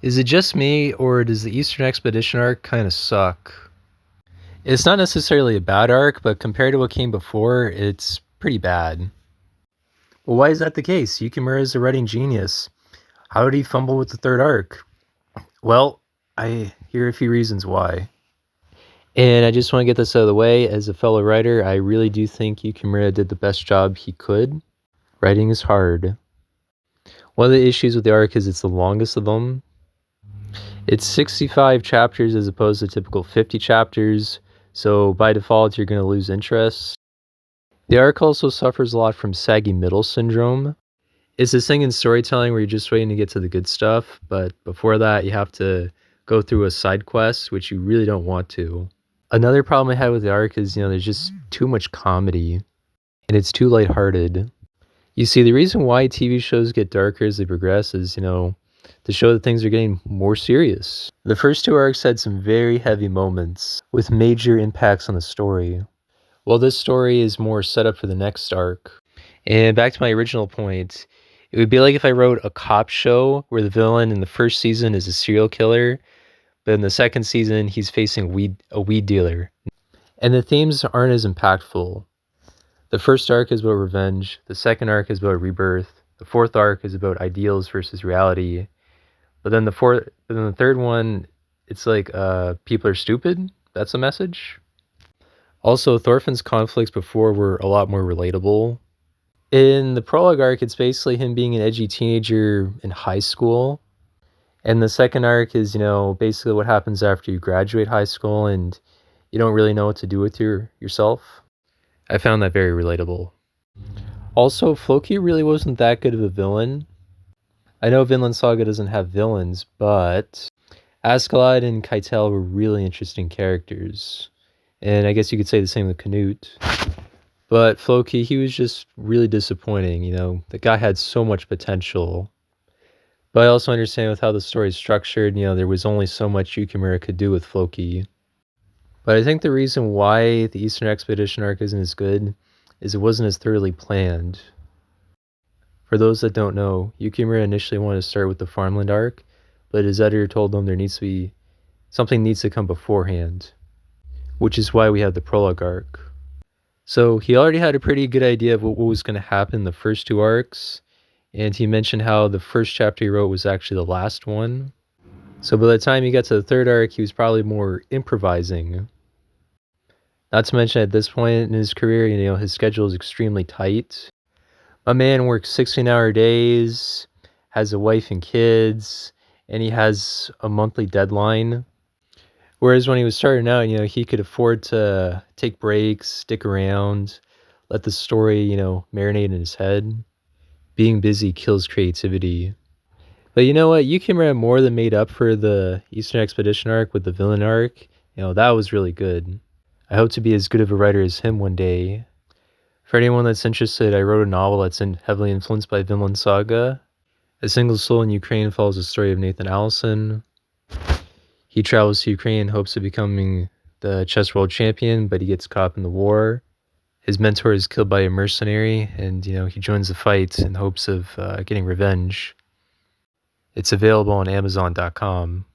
Is it just me, or does the Eastern Expedition arc kind of suck? It's not necessarily a bad arc, but compared to what came before, it's pretty bad. Well, why is that the case? Yukimura is a writing genius. How did he fumble with the third arc? Well, I hear a few reasons why. And I just want to get this out of the way. As a fellow writer, I really do think Yukimura did the best job he could. Writing is hard. One of the issues with the arc is it's the longest of them. It's 65 chapters as opposed to typical 50 chapters, so by default you're going to lose interest. The arc also suffers a lot from saggy middle syndrome. It's this thing in storytelling where you're just waiting to get to the good stuff, but before that you have to go through a side quest, which you really don't want to. Another problem I had with the arc is, there's just too much comedy, and it's too lighthearted. You see, the reason why TV shows get darker as they progress is, to show that things are getting more serious. The first two arcs had some very heavy moments with major impacts on the story, while this story is more set up for the next arc. And back to my original point, it would be like if I wrote a cop show where the villain in the first season is a serial killer, but in the second season he's facing a weed dealer. And the themes aren't as impactful. The first arc is about revenge, the second arc is about rebirth, the fourth arc is about ideals versus reality. But then the third one, it's like people are stupid. That's the message. Also, Thorfinn's conflicts before were a lot more relatable. In the prologue arc, it's basically him being an edgy teenager in high school. And the second arc is, basically what happens after you graduate high school and you don't really know what to do with yourself. I found that very relatable. Also, Floki really wasn't that good of a villain. I know Vinland Saga doesn't have villains, but Askeladd and Keitel were really interesting characters. And I guess you could say the same with Canute. But Floki, he was just really disappointing, The guy had so much potential. But I also understand with how the story is structured, there was only so much Yukimura could do with Floki. But I think the reason why the Eastern Expedition arc isn't as good is it wasn't as thoroughly planned. For those that don't know, Yukimura initially wanted to start with the Farmland arc, but his editor told him something needs to come beforehand, which is why we have the prologue arc. So he already had a pretty good idea of what was going to happen in the first two arcs, and he mentioned how the first chapter he wrote was actually the last one. So by the time he got to the third arc, he was probably more improvising. Not to mention at this point in his career, his schedule is extremely tight. My man works 16-hour days, has a wife and kids, and he has a monthly deadline. Whereas when he was starting out, he could afford to take breaks, stick around, let the story, marinate in his head. Being busy kills creativity. But you know what? Yukimura more than made up for the Eastern Expedition arc with the villain arc. That was really good. I hope to be as good of a writer as him one day. For anyone that's interested, I wrote a novel that's heavily influenced by Vinland Saga. A single soul in Ukraine follows the story of Nathan Allison. He travels to Ukraine in hopes of becoming the chess world champion, but he gets caught up in the war. His mentor is killed by a mercenary, and he joins the fight in hopes of getting revenge. It's available on Amazon.com.